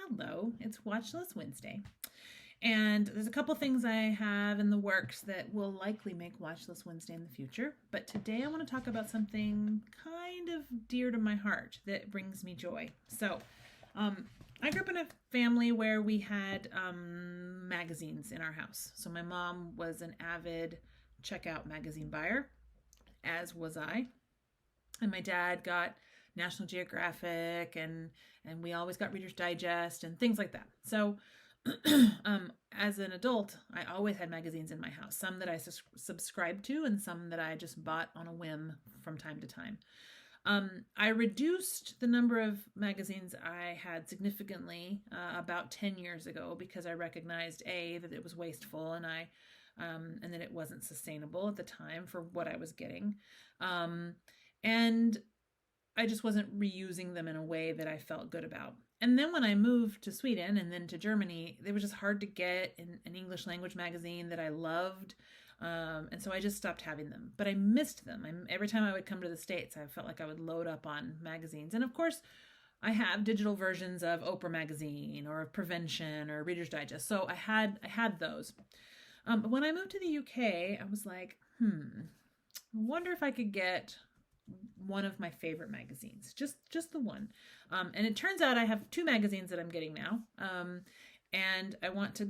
Hello, it's Watchlist Wednesday. And there's a couple things I have in the works that will likely make Watchlist Wednesday in the future. But today I want to talk about something kind of dear to my heart that brings me joy. Um, I grew up in a family where we had magazines in our house. So my mom was an avid checkout magazine buyer, as was I. And my dad got National Geographic and we always got Reader's Digest and things like that. So as an adult, I always had magazines in my house, some that I subscribed to and some that I just bought on a whim from time to time. I reduced the number of magazines I had significantly about 10 years ago because I recognized that it was wasteful and that it wasn't sustainable at the time for what I was getting. And I just wasn't reusing them in a way that I felt good about. And then when I moved to Sweden and then to Germany, they were just hard to get in an English language magazine that I loved. And so I just stopped having them. But I missed them. Every time I would come to the States, I felt like I would load up on magazines. And of course, I have digital versions of Oprah Magazine or of Prevention or Reader's Digest. So I had those. But when I moved to the UK, I was like, I wonder if I could get one of my favorite magazines, just the one. And it turns out I have two magazines that I'm getting now. And I want to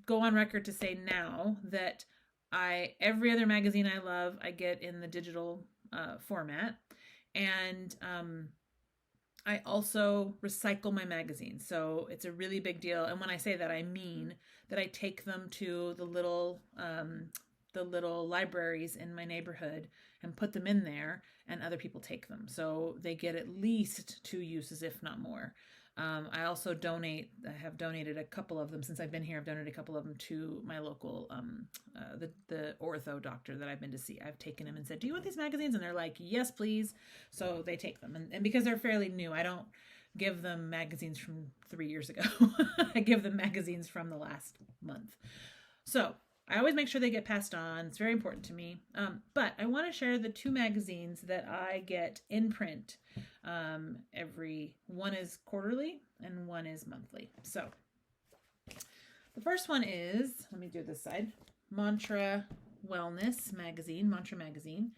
go on record to say now that every other magazine I love, I get in the digital format. And I also recycle my magazines. So it's a really big deal. And when I say that, I mean that I take them to the little libraries in my neighborhood and put them in there, and other people take them. So they get at least two uses, if not more. I also donate. I have donated a couple of them since I've been here. I've donated a couple of them to my local, the ortho doctor that I've been to see. I've taken him and said, "Do you want these magazines?" And they're like, "Yes, please." So they take them, and because they're fairly new, I don't give them magazines from 3 years ago. I give them magazines from the last month. So I always make sure they get passed on. It's very important to me. But I want to share the two magazines that I get in print. One is quarterly and one is monthly. So the first one is, let me do this side, Mantra Magazine.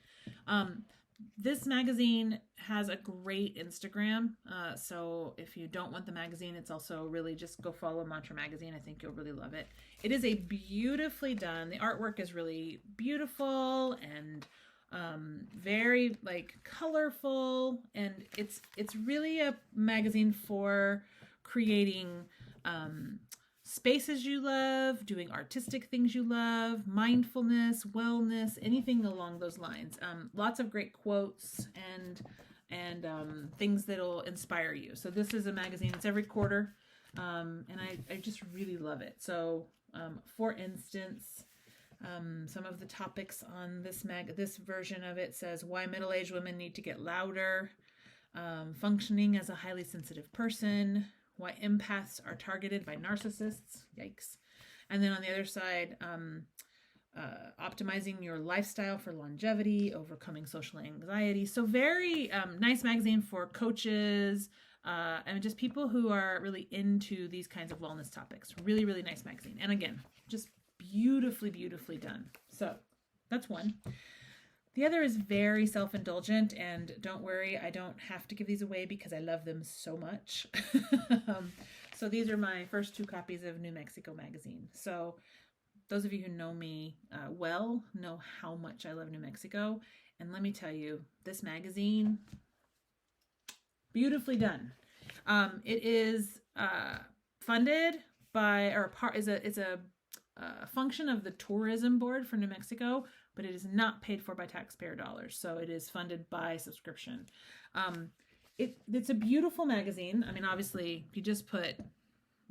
This magazine has a great Instagram. So if you don't want the magazine, it's also really just go follow Mantra Magazine. I think you'll really love it. It is a beautifully done. The artwork is really beautiful and very colorful, and it's really a magazine for creating spaces you love, doing artistic things you love, mindfulness, wellness, anything along those lines. Lots of great quotes and things that'll inspire you. So this is a magazine. It's every quarter, and I just really love it. So for instance, some of the topics on this version of it says why middle-aged women need to get louder, functioning as a highly sensitive person, why empaths are targeted by narcissists. Yikes. And then on the other side, optimizing your lifestyle for longevity, overcoming social anxiety. So very nice magazine for coaches and just people who are really into these kinds of wellness topics. Really, really nice magazine. And again, just beautifully, beautifully done. So that's one. The other is very self-indulgent, and don't worry, I don't have to give these away because I love them so much. So these are my first two copies of New Mexico Magazine. So those of you who know me well know how much I love New Mexico. And let me tell you, this magazine, beautifully done. It is funded by, or is a function of the tourism board for New Mexico, but it is not paid for by taxpayer dollars. So it is funded by subscription. It's a beautiful magazine. I mean, obviously, if you just put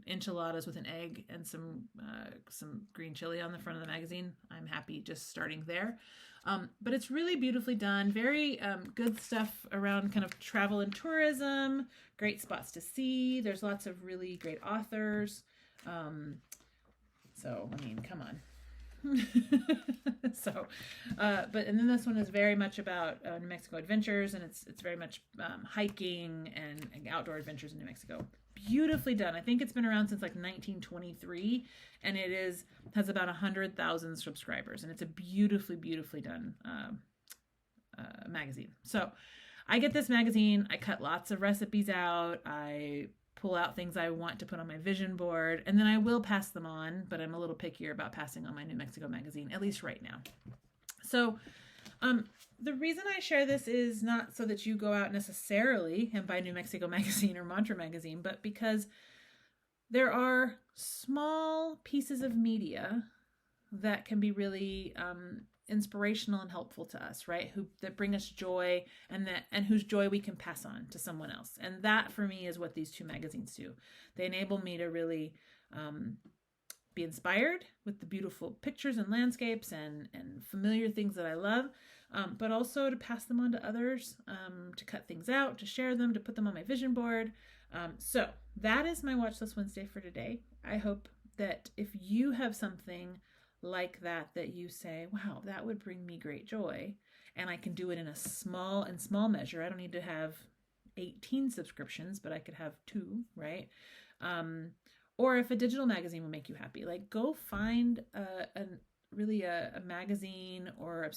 enchiladas with an egg and some green chili on the front of the magazine, I'm happy just starting there. But it's really beautifully done. Very good stuff around kind of travel and tourism, great spots to see. There's lots of really great authors. So, I mean, come on. And then this one is very much about New Mexico adventures, and it's very much hiking and outdoor adventures in New Mexico. beautifully done. I think it's been around since like 1923, and has about 100,000 subscribers, and it's a beautifully done magazine. So I get this magazine, I cut lots of recipes out, I pull out things I want to put on my vision board, and then I will pass them on, but I'm a little pickier about passing on my New Mexico magazine, at least right now. So the reason I share this is not so that you go out necessarily and buy New Mexico magazine or Mantra magazine, but because there are small pieces of media that can be really inspirational and helpful to us, right? That bring us joy, and whose joy we can pass on to someone else. And that for me is what these two magazines do. They enable me to really be inspired with the beautiful pictures and landscapes and familiar things that I love, but also to pass them on to others, to cut things out, to share them, to put them on my vision board. So that is my Watchlist Wednesday for today. I hope that if you have something like that you say, wow, that would bring me great joy, and I can do it in a small measure. I don't need to have 18 subscriptions, but I could have 2, right? Or if a digital magazine will make you happy, like go find a magazine or a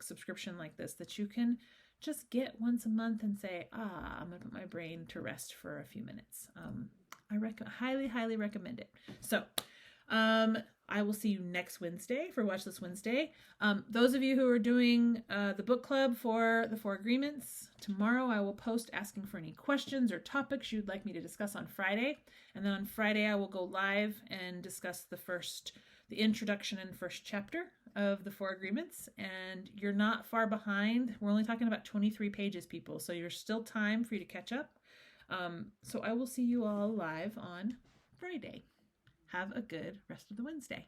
subscription like this that you can just get once a month and say, I'm gonna put my brain to rest for a few minutes. I highly recommend it. So I will see you next Wednesday for Watchlist Wednesday. Those of you who are doing the book club for the 4 Agreements, tomorrow I will post asking for any questions or topics you'd like me to discuss on Friday. And then on Friday I will go live and discuss the introduction and first chapter of the 4 Agreements. And you're not far behind. We're only talking about 23 pages, people. So there's still time for you to catch up. So I will see you all live on Friday. Have a good rest of the Wednesday.